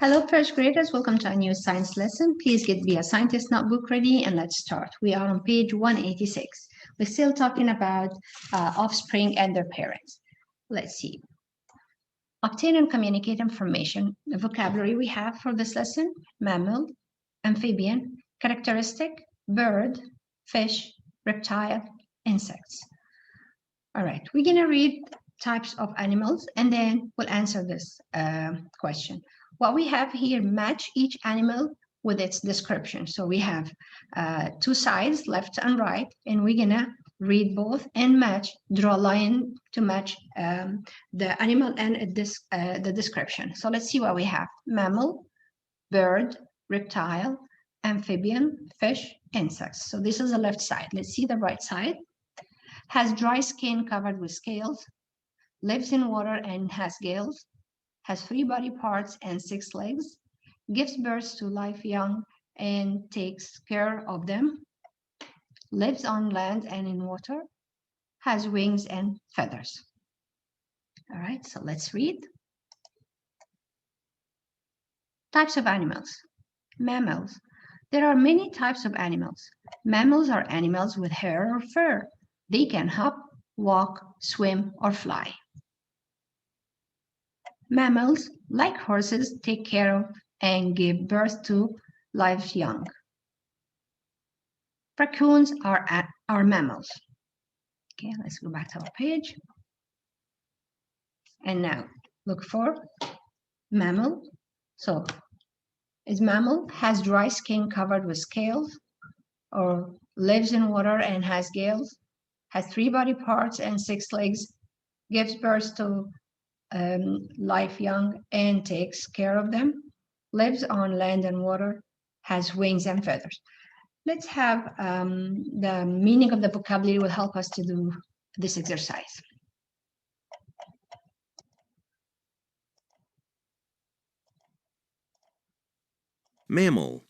Hello, first graders. Welcome to a new science lesson. Please get Be a Scientist notebook ready and let's start. We are on page 186. We're still talking about offspring and their parents. Let's see. Obtain and communicate information. The vocabulary we have for this lesson: mammal, amphibian, characteristic, bird, fish, reptile, insects. All right, we're going to read types of animals and then we'll answer this question. What we have here, match each animal with its description. So we have two sides, left and right, and we're gonna read both and match, draw a line to match the animal and the description. So let's see what we have: mammal, bird, reptile, amphibian, fish, insects. So this is the left side. Let's see the right side. Has dry skin covered with scales, lives in water and has gills, has 3 body parts and 6 legs, gives birth to live young and takes care of them, lives on land and in water, has wings and feathers. All right, so let's read. Types of animals. Mammals. There are many types of animals. Mammals are animals with hair or fur. They can hop, walk, swim, or fly. Mammals, like horses, take care of and give birth to live young. Raccoons are mammals. Okay, let's go back to our page. And now look for mammal. So is mammal, has dry skin covered with scales, or lives in water and has gills, has 3 body parts and 6 legs, gives birth to live young and takes care of them, lives on land and water, has wings and feathers. Let's have the meaning of the vocabulary will help us to do this exercise. Mammal,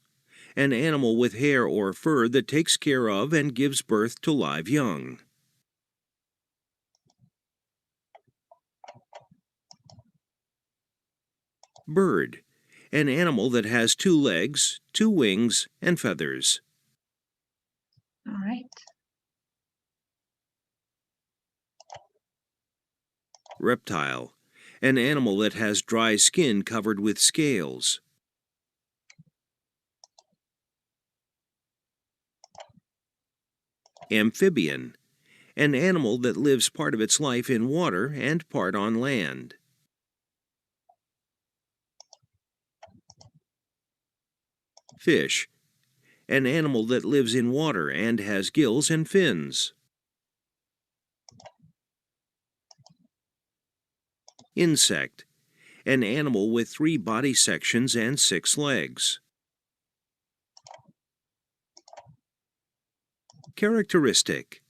an animal with hair or fur that takes care of and gives birth to live young. Bird, an animal that has 2 legs, 2 wings, and feathers. All right. Reptile, an animal that has dry skin covered with scales. Amphibian, an animal that lives part of its life in water and part on land. Fish, an animal that lives in water and has gills and fins. Insect, an animal with 3 body sections and 6 legs. Characteristic,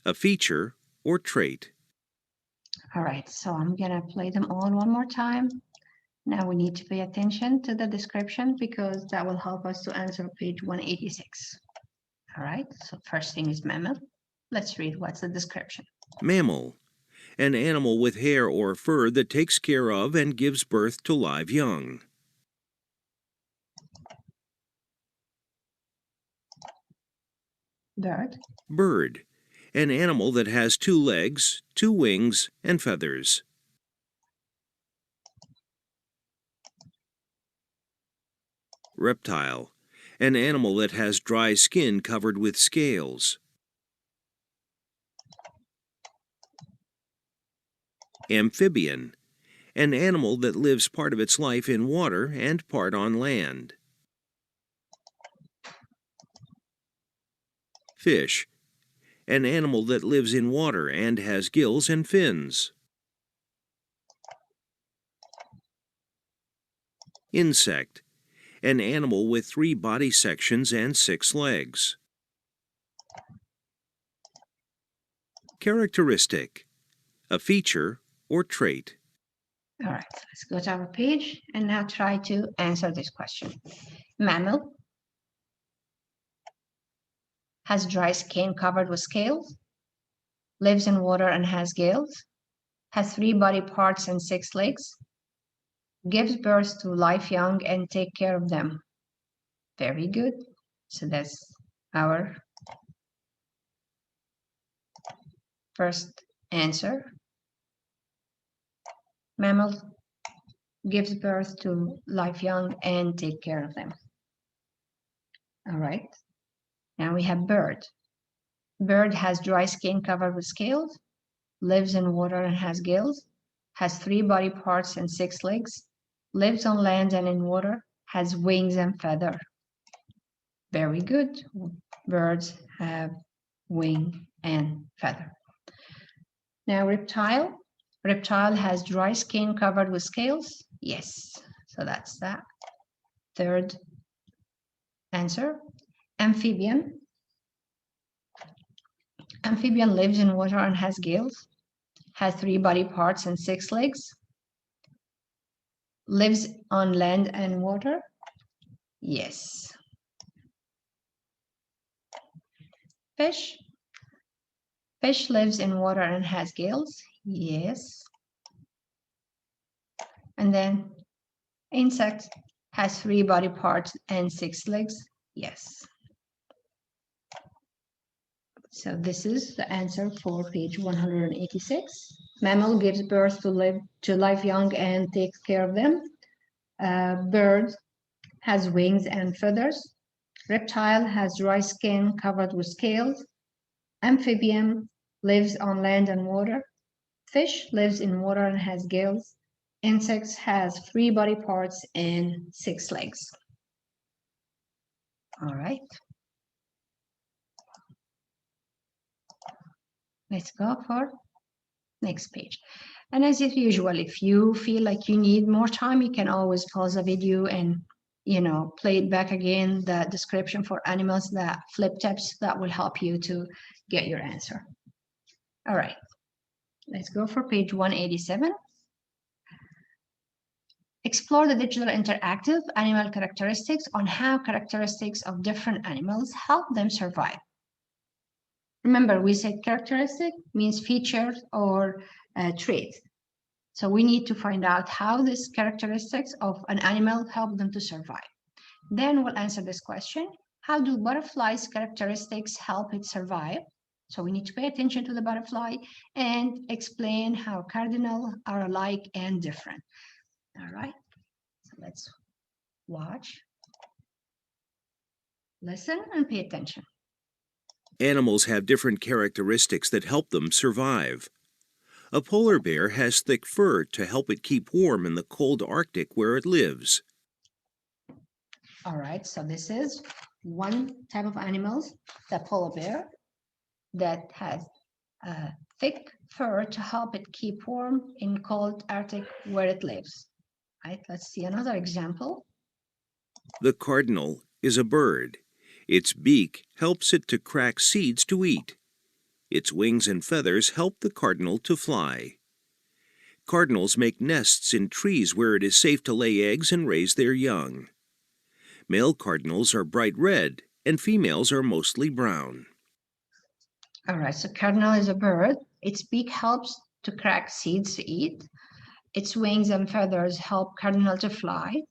a feature or trait. All right, so I'm gonna play them all one more time. Now we need to pay attention to the description because that will help us to answer page 186. All right, so first thing is mammal. Let's read what's the description. Mammal, an animal with hair or fur that takes care of and gives birth to live young. Bird. Bird, an animal that has 2 legs, 2 wings, and feathers. Reptile, an animal that has dry skin covered with scales. Amphibian, an animal that lives part of its life in water and part on land. Fish, an animal that lives in water and has gills and fins. Insect, an animal with 3 body sections and 6 legs. Characteristic, a feature or trait. All right, let's go to our page and now try to answer this question. Mammal has dry skin covered with scales, lives in water and has gills, has 3 body parts and 6 legs, gives birth to live young and take care of them. Very good. So that's our first answer. Mammal gives birth to live young and take care of them. All right. Now we have bird. Bird has dry skin covered with scales, lives in water and has gills, has 3 body parts and 6 legs, lives on land and in water, has wings and feather. Very good. Birds have wing and feather. Now reptile. Reptile has dry skin covered with scales. Yes, so that's that. Third answer. Amphibian. Amphibian lives in water and has gills, has 3 body parts and 6 legs, lives on land and water. Yes. Fish. Fish lives in water and has gills. Yes. And then insect has 3 body parts and 6 legs. Yes. So this is the answer for page 186. Mammal gives birth to live young and takes care of them. Bird has wings and feathers. Reptile has dry skin covered with scales. Amphibian lives on land and water. Fish lives in water and has gills. Insects has 3 body parts and 6 legs. All right. Let's go for next page. And as usual, if you feel like you need more time, you can always pause the video and play it back again, the description for animals, the flip tips that will help you to get your answer. All right, let's go for page 187. Explore the digital interactive animal characteristics on how characteristics of different animals help them survive. Remember, we said characteristic means features or traits. So we need to find out how these characteristics of an animal help them to survive. Then we'll answer this question. How do butterflies' characteristics help it survive? So we need to pay attention to the butterfly and explain how cardinal are alike and different. All right, so let's watch, listen, and pay attention. Animals have different characteristics that help them survive. A polar bear has thick fur to help it keep warm in the cold Arctic where it lives. All right, so this is one type of animals, the polar bear, that has thick fur to help it keep warm in cold Arctic where it lives. Right, let's see another example. The cardinal is a bird. Its beak helps it to crack seeds to eat. Its wings and feathers help the cardinal to fly. Cardinals make nests in trees where it is safe to lay eggs and raise their young. Male cardinals are bright red and females are mostly brown. All right, so cardinal is a bird. Its beak helps to crack seeds to eat. Its wings and feathers help cardinal to fly.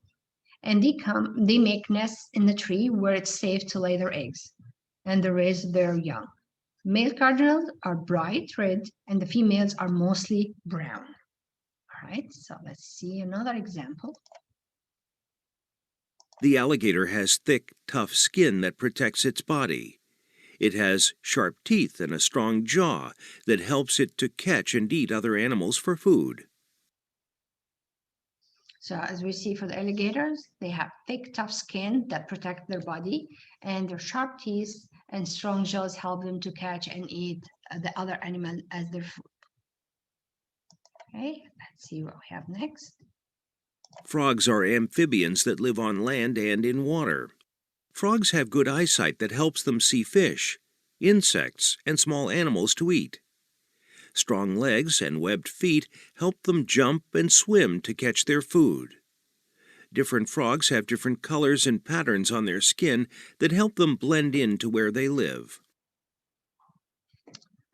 And they make nests in the tree where it's safe to lay their eggs and to raise their young. Male cardinals are bright red and the females are mostly brown. All right, so let's see another example. The alligator has thick, tough skin that protects its body. It has sharp teeth and a strong jaw that helps it to catch and eat other animals for food. So as we see for the alligators, they have thick, tough skin that protect their body, and their sharp teeth and strong jaws help them to catch and eat the other animal as their food. Okay, let's see what we have next. Frogs are amphibians that live on land and in water. Frogs have good eyesight that helps them see fish, insects, and small animals to eat. Strong legs and webbed feet help them jump and swim to catch their food. Different frogs have different colors and patterns on their skin that help them blend into where they live.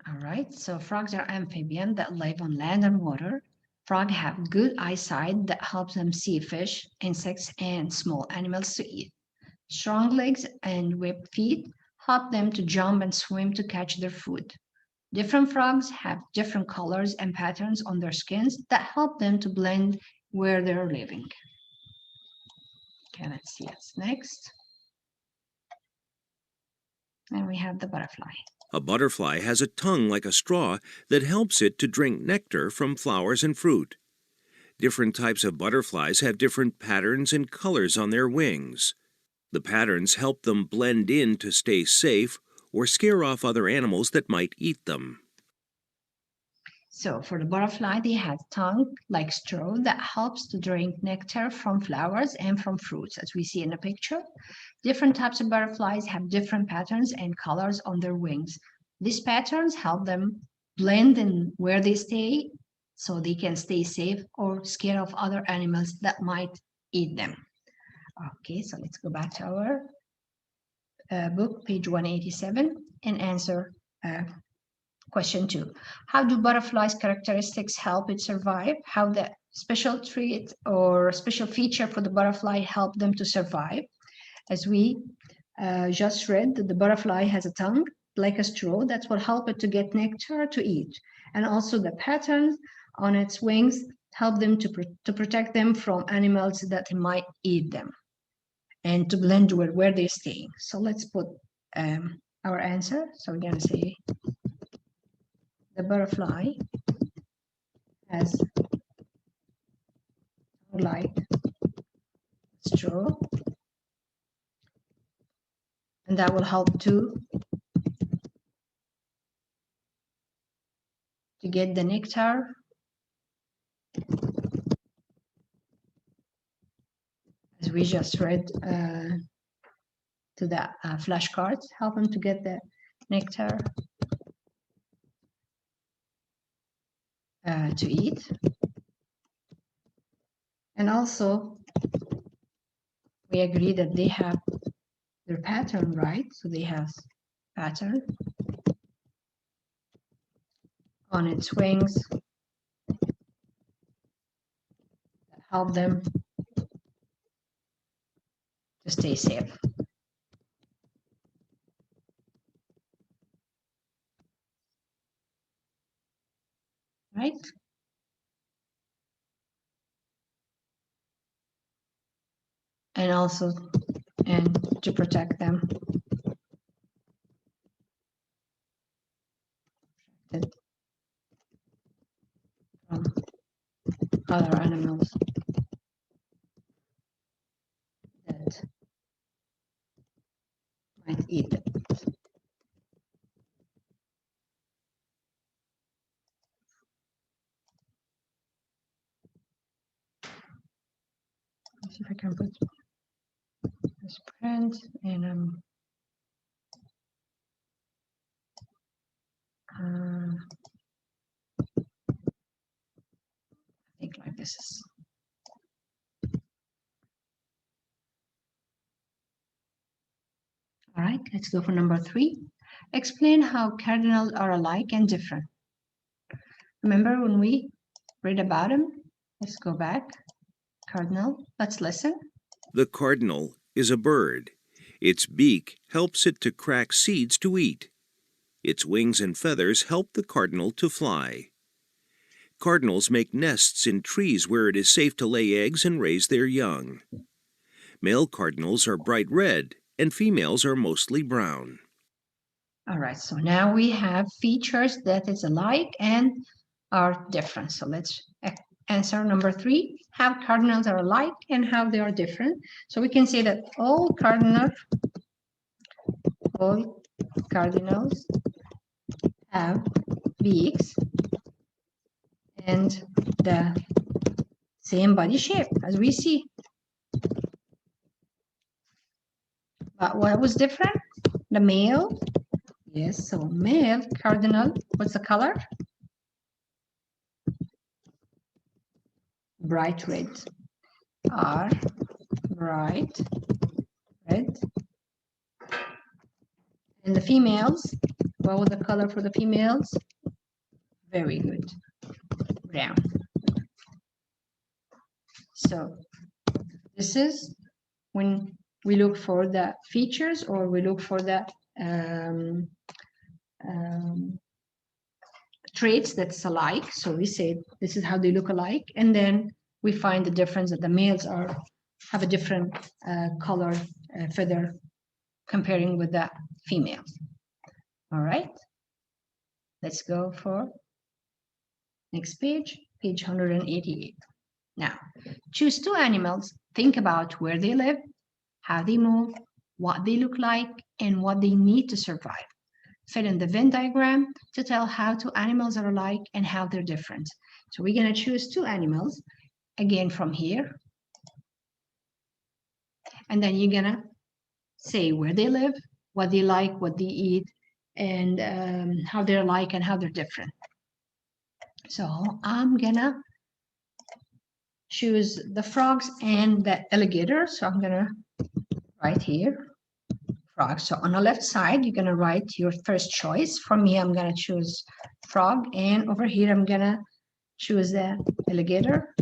All right, so frogs are amphibians that live on land and water. Frogs have good eyesight that helps them see fish, insects, and small animals to eat. Strong legs and webbed feet help them to jump and swim to catch their food. Different frogs have different colors and patterns on their skins that help them to blend where they're living. Okay, let's see what's next. And we have the butterfly. A butterfly has a tongue like a straw that helps it to drink nectar from flowers and fruit. Different types of butterflies have different patterns and colors on their wings. The patterns help them blend in to stay safe or scare off other animals that might eat them. So for the butterfly, they have tongue like straw that helps to drink nectar from flowers and from fruits, as we see in the picture. Different types of butterflies have different patterns and colors on their wings. These patterns help them blend in where they stay so they can stay safe or scare off other animals that might eat them. Okay, so let's go back to our book, page 187, and answer question 2. How do butterflies' characteristics help it survive? How the special trait or special feature for the butterfly help them to survive? As we just read, that the butterfly has a tongue like a straw that will help it to get nectar to eat. And also the patterns on its wings help them to protect them from animals that might eat them and to blend with where they're staying. So let's put our answer. So we're going to say the butterfly has like straw, and that will help to get the nectar as we just read to the flashcards, help them to get the nectar to eat. And also, we agree that they have their pattern, right? So they have pattern on its wings that help them to stay safe. Right? And also, and to protect them from other animals that might eat them. Let's see if I can put this print and I think like this is. All right, let's go for number 3. Explain how cardinals are alike and different. Remember when we read about them? Let's go back. Cardinal, let's listen. The cardinal is a bird. Its beak helps it to crack seeds to eat. Its wings and feathers help the cardinal to fly. Cardinals make nests in trees where it is safe to lay eggs and raise their young. Male cardinals are bright red, and females are mostly brown. All right, so now we have features that is alike and are different. So let's answer number 3, how cardinals are alike and how they are different. So we can say that all cardinals have beaks and the same body shape as we see. But what was different? The male. Yes, so male cardinal, what's the color? Bright red. Are bright red. And the females, what was the color for the females? Very good. Brown. So this is when we look for the features, or we look for the traits that's alike. So we say this is how they look alike, and then we find the difference that the males have a different color feather comparing with the females. All right, let's go for next page, page 188. Now, choose two animals. Think about where they live, how they move, what they look like, and what they need to survive. Fill in the Venn diagram to tell how two animals are alike and how they're different. So we're going to choose two animals, again from here. And then you're going to say where they live, what they like, what they eat, and how they're alike and how they're different. So I'm going to choose the frogs and the alligator. So I'm going to write here frog. So on the left side, you're going to write your first choice. For me, I'm going to choose frog. And over here, I'm going to choose the alligator.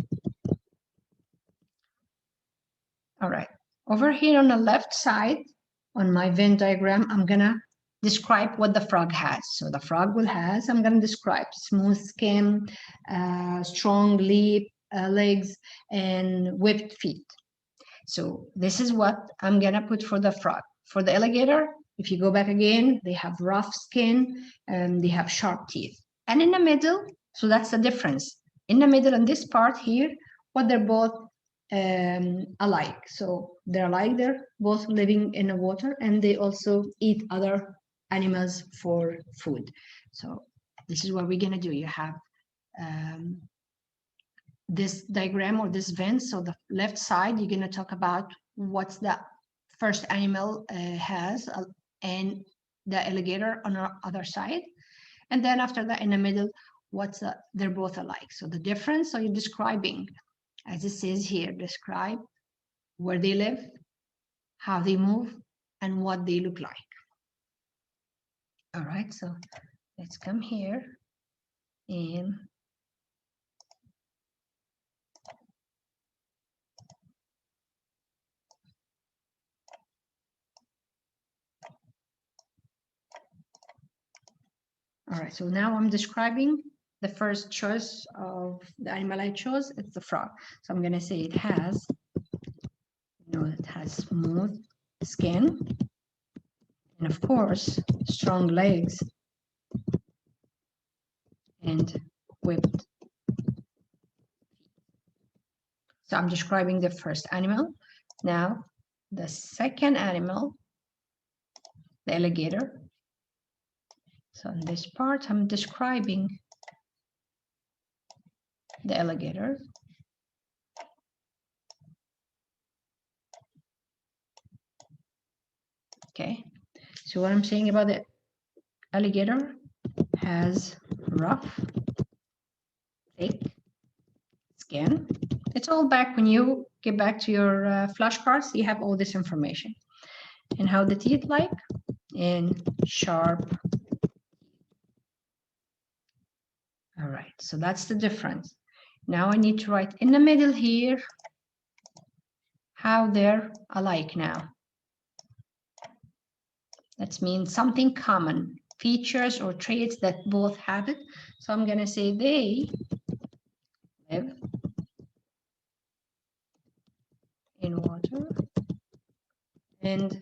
All right. Over here on the left side, on my Venn diagram, I'm going to describe what the frog has. So the frog will has, I'm going to describe smooth skin, strong legs, and webbed feet. So this is what I'm going to put for the frog. For the alligator, if you go back again, they have rough skin and they have sharp teeth. And in the middle, so that's the difference. In the middle, in this part here, what they're both alike. So they're alike, they're both living in the water, and they also eat other animals for food. So this is what we're going to do. You have this diagram or this Venn. So the left side, you're going to talk about what's the first animal has, and the alligator on the other side. And then after that, in the middle, they're both alike. So the difference, so you're describing, as it says here, describe where they live, how they move, and what they look like. All right, so let's come here and all right, so now I'm describing the first choice of the animal I chose. It's the frog. So I'm going to say it has smooth skin, and of course, strong legs and webbed. So I'm describing the first animal. Now, the second animal, the alligator. So in this part, I'm describing the alligator. Okay, so what I'm saying about the alligator, has rough, thick skin. It's all back when you get back to your flashcards, you have all this information. And how the teeth like, and sharp. All right, so that's the difference. Now I need to write in the middle here how they're alike now. That means something common, features or traits that both have it. So I'm going to say they live in water, and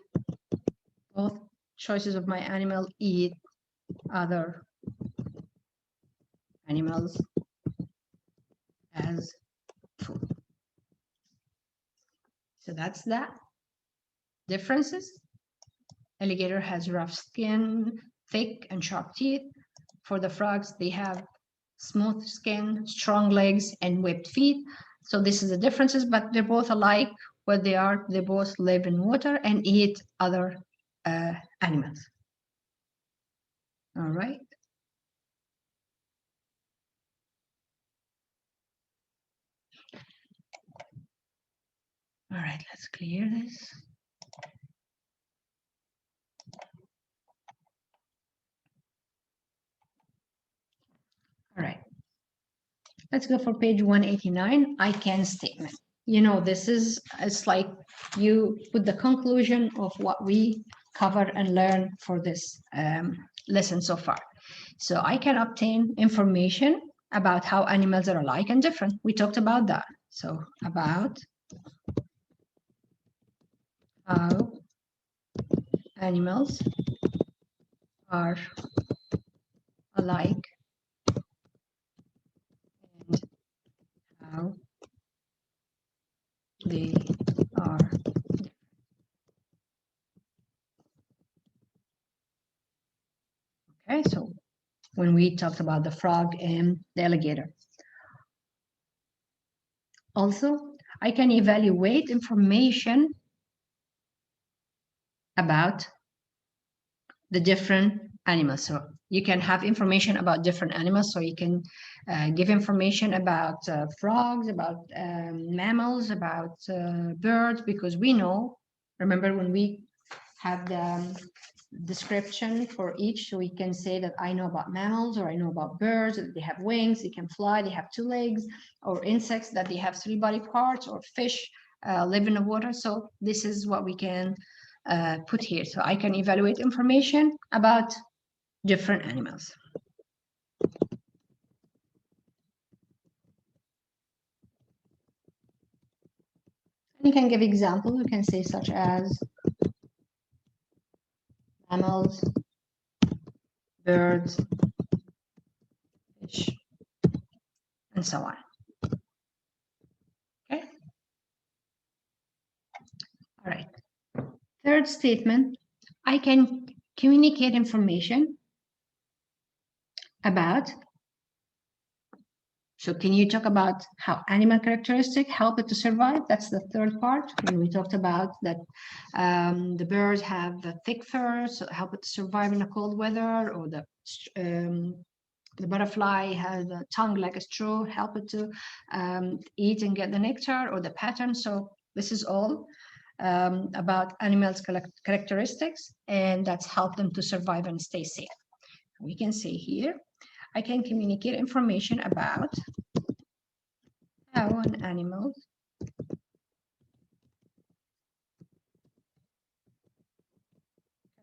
both choices of my animal eat other animals as food. So that's that. Differences. Alligator has rough skin, thick and sharp teeth. For the frogs, they have smooth skin, strong legs, and webbed feet. So this is the differences, but they're both alike. What they are, they both live in water and eat other animals. All right. All right, let's clear this. All right. Let's go for page 189, I can statement. you know, it's like you put the conclusion of what we cover and learn for this lesson so far. So I can obtain information about how animals are alike and different. We talked about that. So about how animals are alike and how they are different. Okay, so when we talked about the frog and the alligator. Also, I can evaluate information about the different animals. So you can have information about different animals. So you can give information about frogs, about mammals, about birds, because we know, remember when we have the description for each, so we can say that I know about mammals, or I know about birds, that they have wings, they can fly, they have 2 legs, or insects that they have 3 body parts, or fish live in the water. So this is what we can put here. So I can evaluate information about different animals. And you can give examples. You can say such as mammals, birds, fish, and so on. Okay. All right. Third statement, I can communicate information about. So can you talk about how animal characteristics help it to survive? That's the third part. When we talked about that the birds have the thick fur, so help it to survive in the cold weather, or the butterfly has a tongue like a straw, help it to eat and get the nectar, or the pattern. So this is all about animals' characteristics, and that's helped them to survive and stay safe. We can say here, I can communicate information about how an animal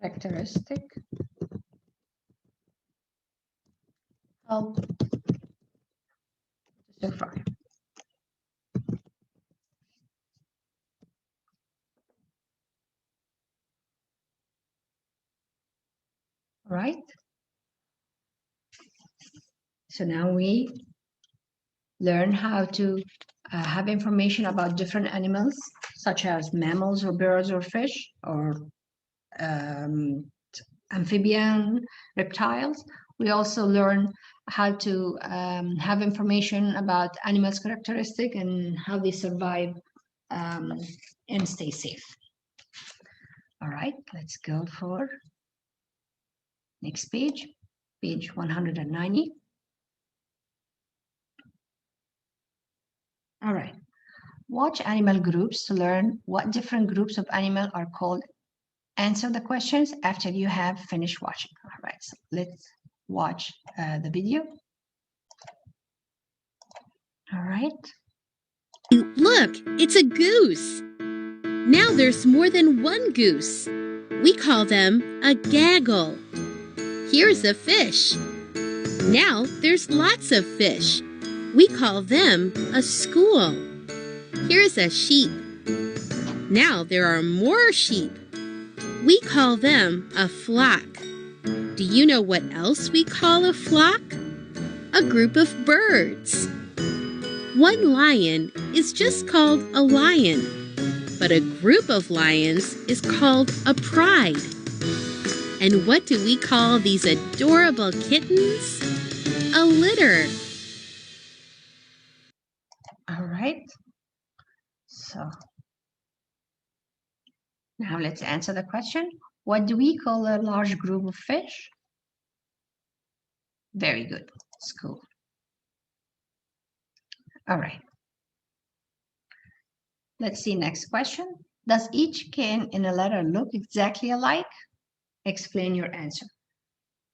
characteristic help to survive. All right. So now we learn how to have information about different animals, such as mammals or birds or fish or amphibian reptiles. We also learn how to have information about animals' characteristic and how they survive and stay safe. All right, let's go for next page, page 190. All right, watch animal groups to learn what different groups of animal are called. Answer the questions after you have finished watching. All right, so let's watch the video. All right. Look, it's a goose. Now there's more than one goose. We call them a gaggle. Here's a fish. Now there's lots of fish. We call them a school. Here's a sheep. Now there are more sheep. We call them a flock. Do you know what else we call a flock? A group of birds. One lion is just called a lion, but a group of lions is called a pride. And what do we call these adorable kittens? A litter. All right. So now let's answer the question. What do we call a large group of fish? Very good. School. All right. Let's see next question. Does each can in a letter look exactly alike? Explain your answer.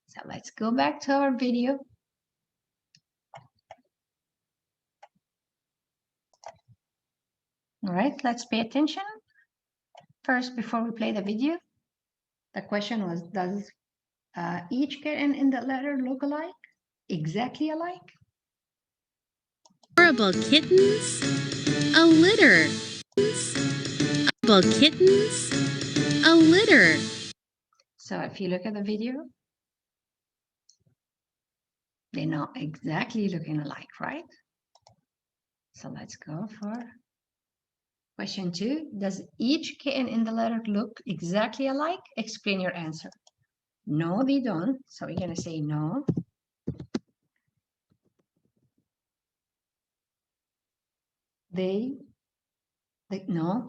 So let's go back to our video. All right, let's pay attention. First, before we play the video, the question was, does each kitten in the letter look alike? Exactly alike? Adorable kittens, a litter. Adorable kittens, a litter. So if you look at the video, they're not exactly looking alike, right? So let's go for question 2. Does each kitten in the letter look exactly alike? Explain your answer. No, they don't. So we're going to say no. No,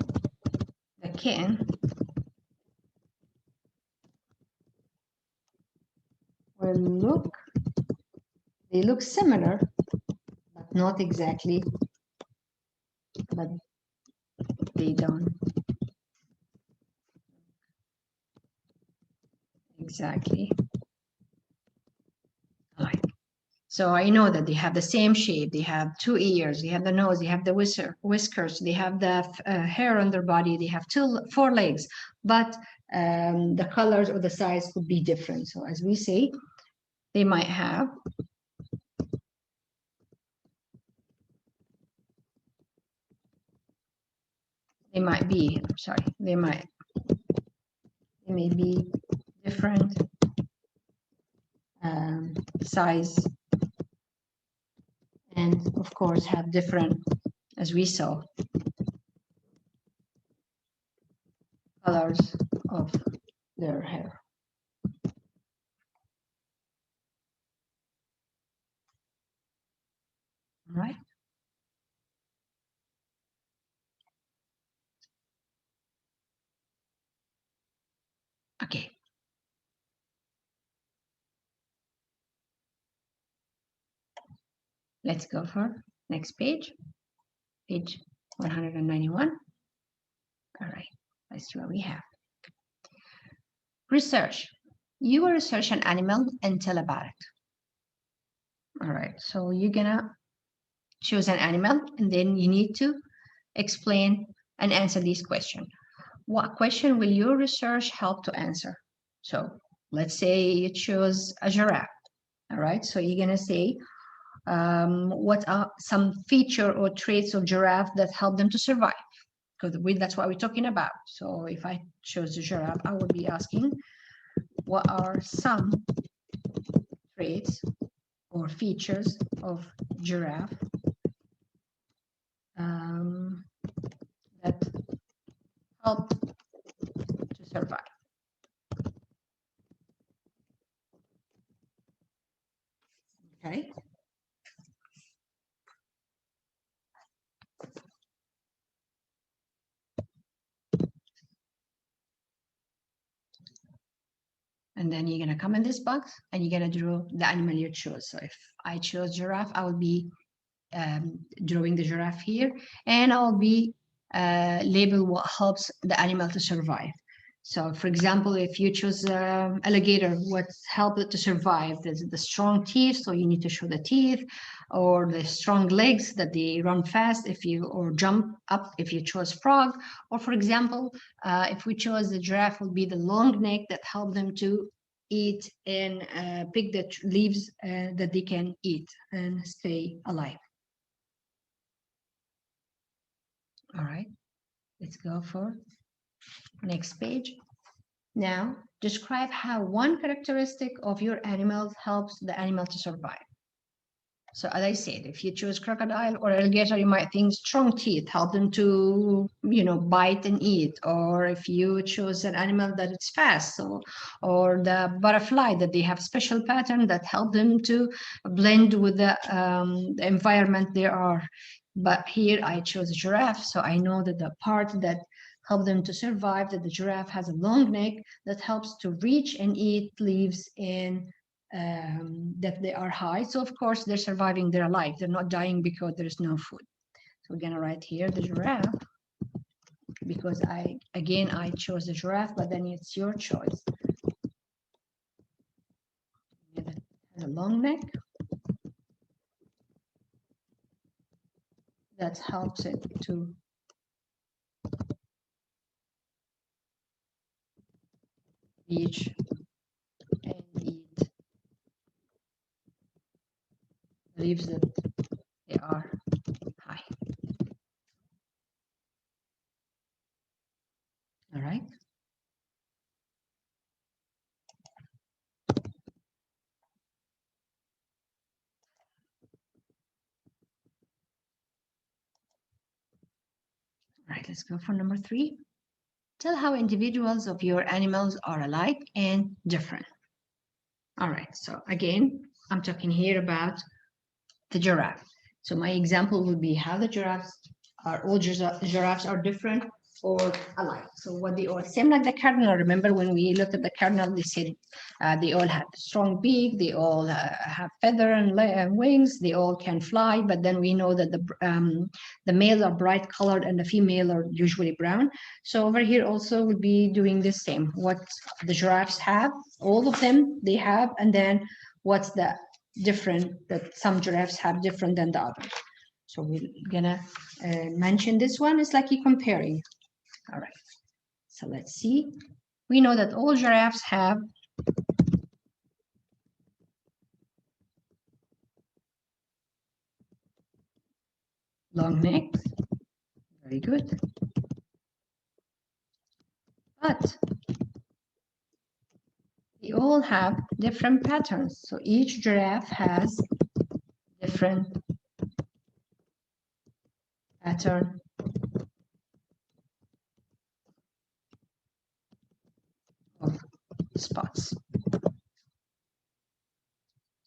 the kitten will they look similar, but not exactly, but they don't exactly alike. So I know that they have the same shape. They have 2 ears. They have the nose. They have the whiskers. They have the hair on their body. They have 4 legs. But the colors or the size could be different. So as we say, they might have they may be different size, and of course have different, as we saw, colors of their hair. All right. Okay. Let's go for next page, page 191. All right, let's see what we have. Research. You will research an animal and tell about it. All right, so you're gonna choose an animal and then you need to explain and answer these questions. What question will your research help to answer? So let's say you choose a giraffe. All right, so you're gonna say, what are some feature or traits of giraffe that help them to survive? Because that's what we're talking about. So if I chose the giraffe, I would be asking, what are some traits or features of giraffe that help to survive? Okay. And then you're going to come in this box and you're going to draw the animal you chose. So if I chose giraffe, I will be drawing the giraffe here, and I'll be label what helps the animal to survive. So for example, if you choose alligator, what helps it to survive? There's the strong teeth, so you need to show the teeth, or the strong legs that they run fast or jump up if you chose frog. Or for example, if we chose the giraffe, will be the long neck that help them to eat and pick the leaves that they can eat and stay alive. All right, let's go for next page. Now, describe how one characteristic of your animal helps the animal to survive. So as I said, if you choose crocodile or alligator, you might think strong teeth help them to, bite and eat. Or if you choose an animal that is fast, or the butterfly, that they have special pattern that help them to blend with the environment they are. But here I chose a giraffe, so I know that the part that help them to survive, that the giraffe has a long neck that helps to reach and eat leaves in that they are high. So of course they're surviving, they're alive. They're not dying because there's no food. So we're gonna write here the giraffe, because I chose the giraffe, but then it's your choice. It has a long neck that helps it to beach and eat leaves that they are high. All right. All right, let's go for number 3. Tell how individuals of your animals are alike and different. All right, so again, I'm talking here about the giraffe. So my example would be how the giraffes are different or alike. So what they all same like the cardinal. Remember when we looked at the cardinal, they said they all have strong beak, they all have feather and wings, they all can fly. But then we know that the males are bright colored and the female are usually brown. So over here also would be doing the same. What the giraffes have, all of them they have, and then what's the different that some giraffes have different than the others. So we're gonna mention this one. It's like you're comparing. All right, so let's see. We know that all giraffes have long necks. Very good. But they all have different patterns. So each giraffe has different pattern of spots.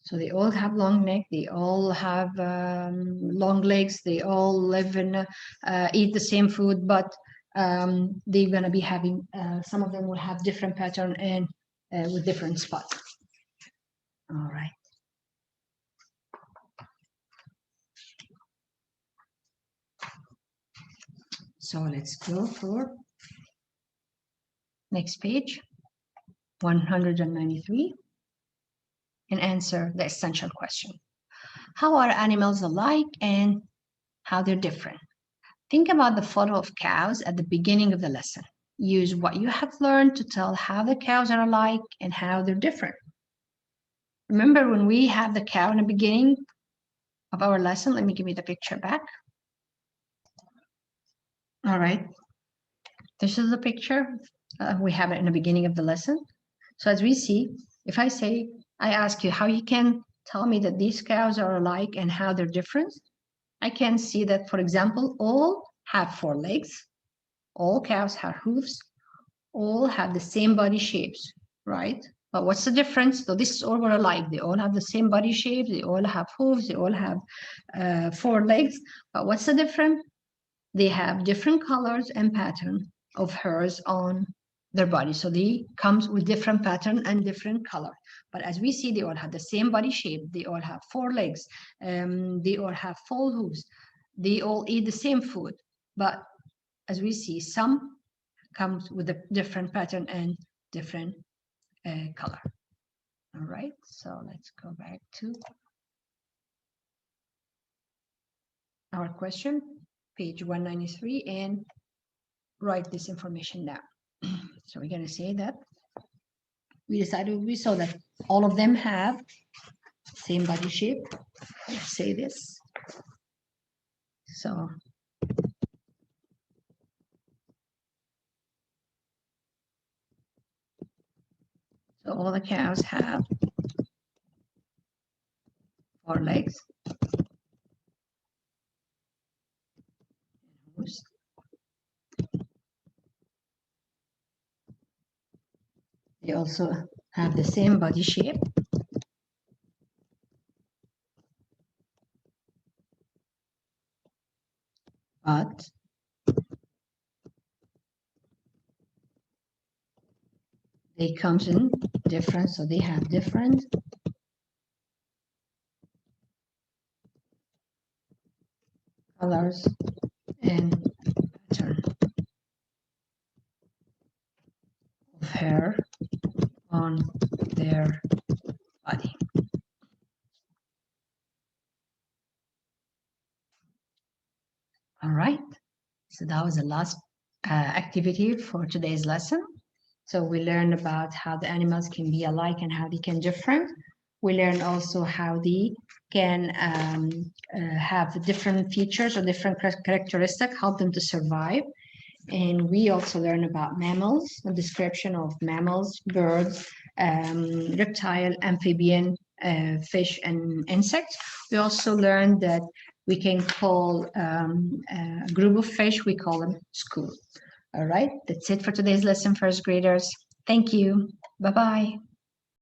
So they all have long neck, they all have long legs, they all live in, eat the same food, but they're gonna be having, some of them will have different pattern and with different spots. All right. So let's go for next page, 193, and answer the essential question. How are animals alike and how they're different? Think about the photo of cows at the beginning of the lesson. Use what you have learned to tell how the cows are alike and how they're different. Remember when we have the cow in the beginning of our lesson? Let me give you the picture back. All right. This is the picture. We have it in the beginning of the lesson. So as we see, if I ask you how you can tell me that these cows are alike and how they're different, I can see that, for example, all have 4 legs, all cows have hooves, all have the same body shapes, right? But what's the difference? So this is all were alike. They all have the same body shape. They all have hooves. They all have 4 legs. But what's the difference? They have different colors and pattern of hairs on their body. So they comes with different pattern and different color. But as we see, they all have the same body shape. They all have 4 legs. They all have 4 hooves. They all eat the same food. But as we see, some comes with a different pattern and different color. All right, so let's go back to our question, page 193, and write this information down. So we're going to say that we saw that all of them have same body shape. Let's say this. So all the cows have 4 legs. They also have the same body shape. But they comes in different, so they have different colors and pattern of hair on their body. All right, so that was the last activity for today's lesson. So we learn about how the animals can be alike and how they can different. We learn also how they can have different features or different characteristics, help them to survive. And we also learn about mammals, a description of mammals, birds, reptile, amphibian, fish, and insects. We also learned that we can call a group of fish, we call them school. All right, that's it for today's lesson, first graders. Thank you. Bye-bye.